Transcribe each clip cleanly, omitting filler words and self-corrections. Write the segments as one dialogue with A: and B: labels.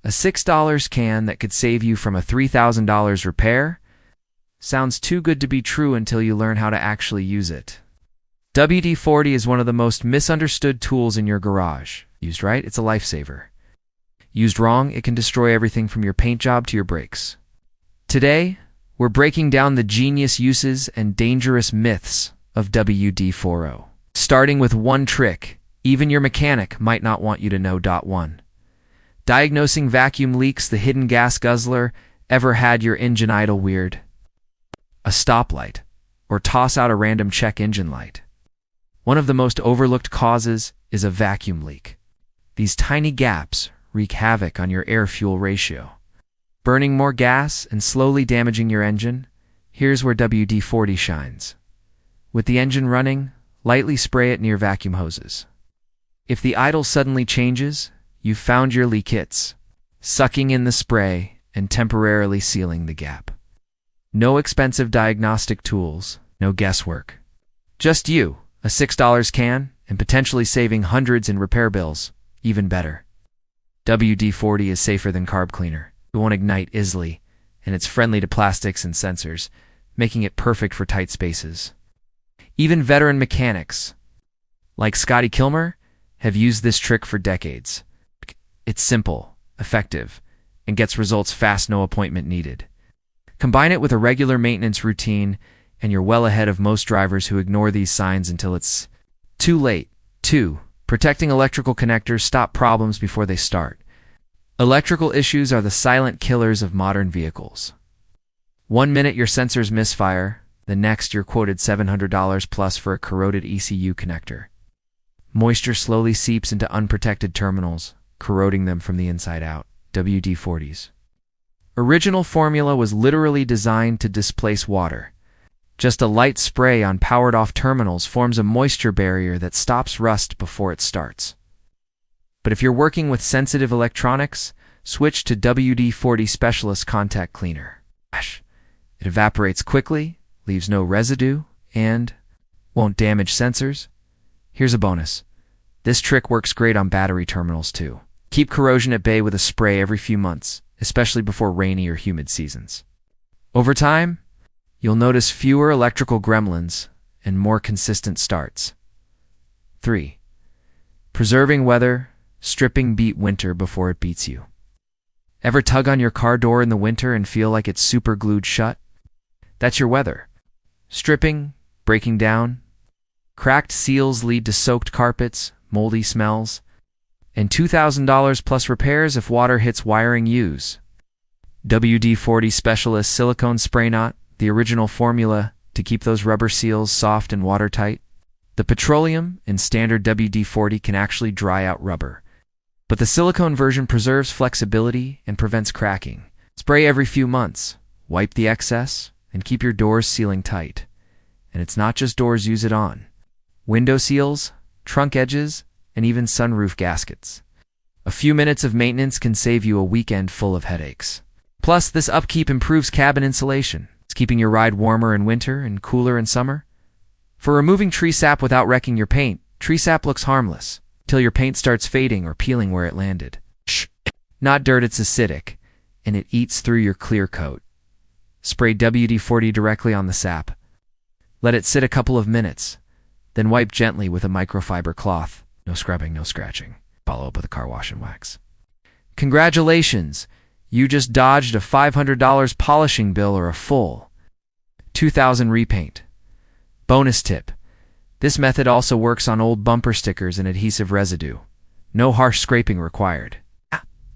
A: A $6 can that could save you from a $3,000 repair? Sounds too good to be true until you learn how to actually use it. WD-40 is one of the most misunderstood tools in your garage. Used right, it's a lifesaver. Used wrong, it can destroy everything from your paint job to your brakes. Today, we're breaking down the genius uses and dangerous myths of WD-40. Starting with one trick, even your mechanic might not want you to know. 1. Diagnosing vacuum leaks. The hidden gas guzzler. Ever had your engine idle weird? A stoplight, or toss out a random check engine light. One of the most overlooked causes is a vacuum leak. These tiny gaps wreak havoc on your air-fuel ratio, burning more gas and slowly damaging your engine. Here's where WD-40 shines. With the engine running, lightly spray it near vacuum hoses. If the idle suddenly changes, you've found your leak hits, sucking in the spray and temporarily sealing the gap. No expensive diagnostic tools, no guesswork. Just you, a $6 can, and potentially saving hundreds in repair bills. Even better. WD-40 is safer than carb cleaner. It won't ignite easily, and it's friendly to plastics and sensors, making it perfect for tight spaces. Even veteran mechanics, like Scotty Kilmer, have used this trick for decades. It's simple, effective, and gets results fast, no appointment needed. Combine it with a regular maintenance routine, and you're well ahead of most drivers who ignore these signs until it's too late. 2. Protecting electrical connectors. Stop problems before they start. Electrical issues are the silent killers of modern vehicles. 1 minute your sensors misfire, the next you're quoted $700 plus for a corroded ECU connector. Moisture slowly seeps into unprotected terminals, corroding them from the inside out. WD-40's original formula was literally designed to displace water. Just a light spray on powered-off terminals forms a moisture barrier that stops rust before it starts. But if you're working with sensitive electronics, switch to WD-40 Specialist Contact Cleaner. It evaporates quickly, leaves no residue, and won't damage sensors. Here's a bonus. This trick works great on battery terminals too. Keep corrosion at bay with a spray every few months, especially before rainy or humid seasons. Over time, you'll notice fewer electrical gremlins and more consistent starts. 3. Preserving weather. Stripping. Beat winter before it beats you. Ever tug on your car door in the winter and feel like it's super glued shut? That's your weather. Stripping, breaking down. Cracked seals lead to soaked carpets, moldy smells, and $2,000 plus repairs if water hits wiring. Use WD-40 Specialist Silicone Spray Knot, the original formula to keep those rubber seals soft and watertight. The petroleum in standard WD-40 can actually dry out rubber, but the silicone version preserves flexibility and prevents cracking. Spray every few months, wipe the excess, and keep your doors sealing tight. And it's not just doors, use it on window seals, trunk edges, and even sunroof gaskets. A few minutes of maintenance can save you a weekend full of headaches. Plus, this upkeep improves cabin insulation. It's keeping your ride warmer in winter and cooler in summer. For removing tree sap without wrecking your paint, tree sap looks harmless till your paint starts fading or peeling where it landed. Shh. Not dirt, it's acidic, and it eats through your clear coat. Spray WD-40 directly on the sap. Let it sit a couple of minutes, then wipe gently with a microfiber cloth. No scrubbing, no scratching. Follow up with a car wash and wax. Congratulations! You just dodged a $500 polishing bill or a full $2,000 repaint. Bonus tip. This method also works on old bumper stickers and adhesive residue. No harsh scraping required.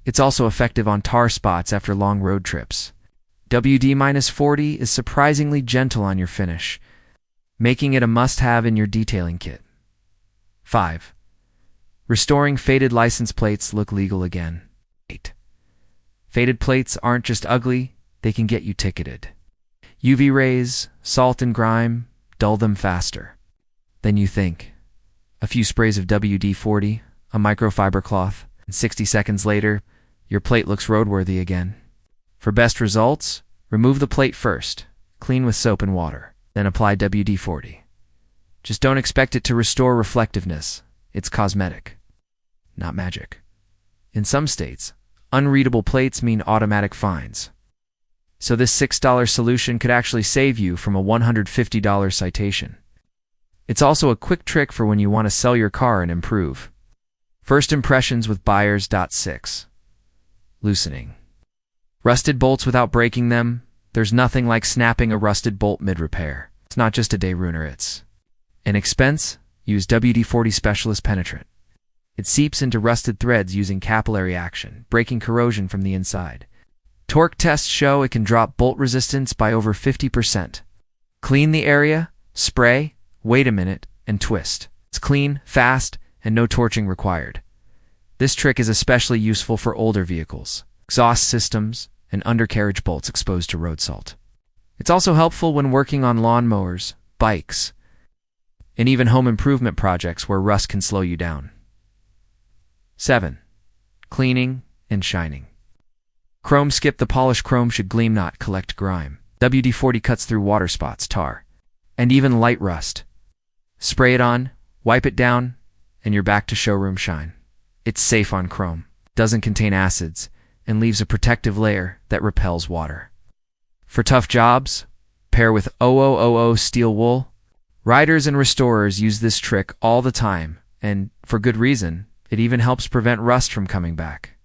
A: It's also effective on tar spots after long road trips. WD-40 is surprisingly gentle on your finish, making it a must-have in your detailing kit. 5. Restoring faded license plates. Look legal again. 8. Faded plates aren't just ugly, they can get you ticketed. UV rays, salt and grime dull them faster than you think. A few sprays of WD-40, a microfiber cloth, and 60 seconds later, your plate looks roadworthy again. For best results, remove the plate first, clean with soap and water, then apply WD-40. Just don't expect it to restore reflectiveness. It's cosmetic, not magic. In some states, Unreadable plates mean automatic fines. So this $6 solution could actually save you from a $150 citation. It's also a quick trick for when you want to sell your car and improve. First impressions with buyers. 6. Loosening. Rusted bolts without breaking them. There's nothing like snapping a rusted bolt mid-repair. It's not just a day ruiner, it's an expense. Use WD-40 Specialist Penetrant. It seeps into rusted threads using capillary action, breaking corrosion from the inside. Torque tests show it can drop bolt resistance by over 50%. Clean the area, spray, wait a minute, and twist. It's clean, fast, and no torching required. This trick is especially useful for older vehicles, exhaust systems, and undercarriage bolts exposed to road salt. It's also helpful when working on lawnmowers, bikes, and even home improvement projects where rust can slow you down. 7. Cleaning and shining. Chrome skip. The polished chrome should gleam, not collect grime. WD-40 cuts through water spots, tar, and even light rust. Spray it on, wipe it down, and you're back to showroom shine. It's safe on chrome, doesn't contain acids, and leaves a protective layer that repels water. For tough jobs, pair with 0000 steel wool. Riders and restorers use this trick all the time, and for good reason. It even helps prevent rust from coming back.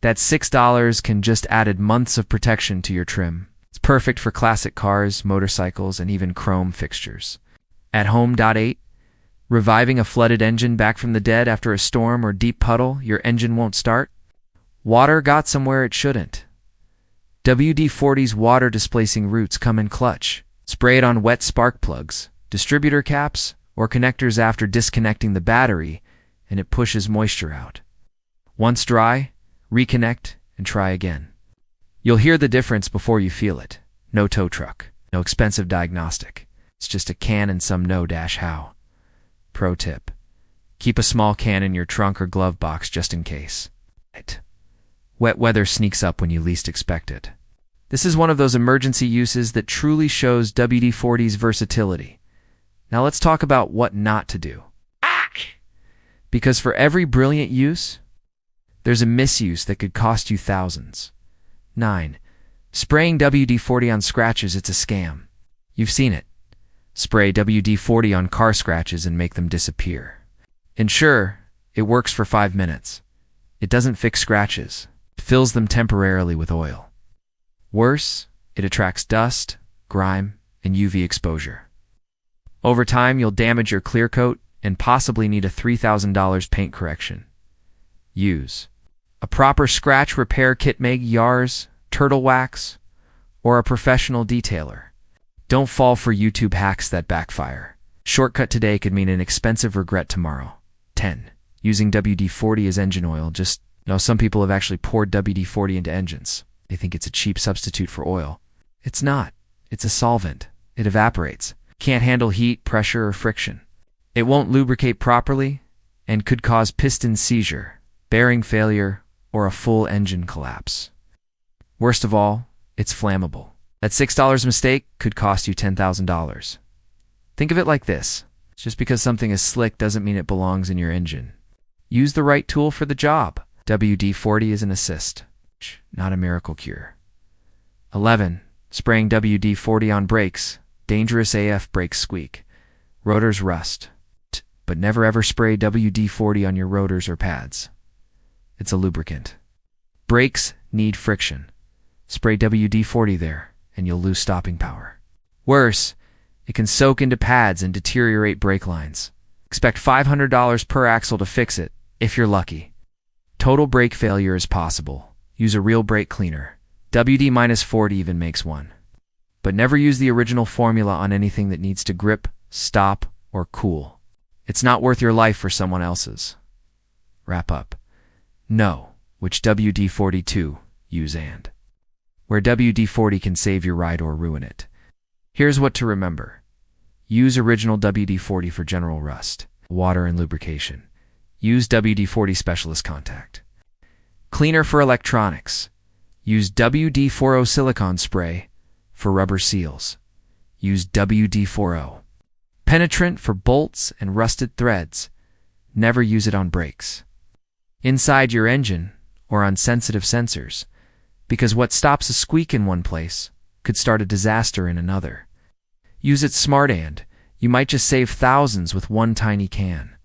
A: That $6 can just added months of protection to your trim. It's perfect for classic cars, motorcycles, and even chrome fixtures. At home. 8. Reviving a flooded engine back from the dead after a storm or deep puddle. Your engine won't start. Water got somewhere it shouldn't. WD-40's water-displacing roots come in clutch. Spray it on wet spark plugs, distributor caps, or connectors after disconnecting the battery, and it pushes moisture out. Once dry, reconnect and try again. You'll hear the difference before you feel it. No tow truck, no expensive diagnostic. It's just a can and some know-how. Pro tip: keep a small can in your trunk or glove box just in case. Wet weather sneaks up when you least expect it. This is one of those emergency uses that truly shows WD-40's versatility. Now let's talk about what not to do. Because for every brilliant use, there's a misuse that could cost you thousands. 9. Spraying WD-40 on scratches. It's a scam. You've seen it. Spray WD-40 on car scratches and make them disappear. And sure, it works for 5 minutes. It doesn't fix scratches. It fills them temporarily with oil. Worse, it attracts dust, grime, and UV exposure. Over time, you'll damage your clear coat and possibly need a $3,000 paint correction. Use a proper scratch repair kit. Meg Yars, Turtle Wax, or a professional detailer. Don't fall for YouTube hacks that backfire. Shortcut today could mean an expensive regret tomorrow. 10. Using WD-40 as engine oil. Just know some people have actually poured WD-40 into engines. They think it's a cheap substitute for oil. It's not. It's a solvent. It evaporates. Can't handle heat, pressure, or friction. It won't lubricate properly and could cause piston seizure, bearing failure, or a full engine collapse. Worst of all, it's flammable. That $6 mistake could cost you $10,000. Think of it like this. Just because something is slick doesn't mean it belongs in your engine. Use the right tool for the job. WD-40 is an assist, not a miracle cure. 11. Spraying WD-40 on brakes. Dangerous AF. Brakes squeak. Rotors rust. But never ever spray WD-40 on your rotors or pads. It's a lubricant. Brakes need friction. Spray WD-40 there, and you'll lose stopping power. Worse, it can soak into pads and deteriorate brake lines. Expect $500 per axle to fix it, if you're lucky. Total brake failure is possible. Use a real brake cleaner. WD-40 even makes one. But never use the original formula on anything that needs to grip, stop, or cool. It's not worth your life for someone else's. Wrap up. Know which WD-40 to use and where WD-40 can save your ride or ruin it. Here's what to remember. Use original WD-40 for general rust, water, and lubrication. Use WD-40 Specialist Contact. Cleaner for electronics. Use WD-40 silicone spray for rubber seals. Use WD-40 penetrant for bolts and rusted threads. Never use it on brakes. Inside your engine, or on sensitive sensors, because what stops a squeak in one place could start a disaster in another. Use it smart and you might just save thousands with one tiny can.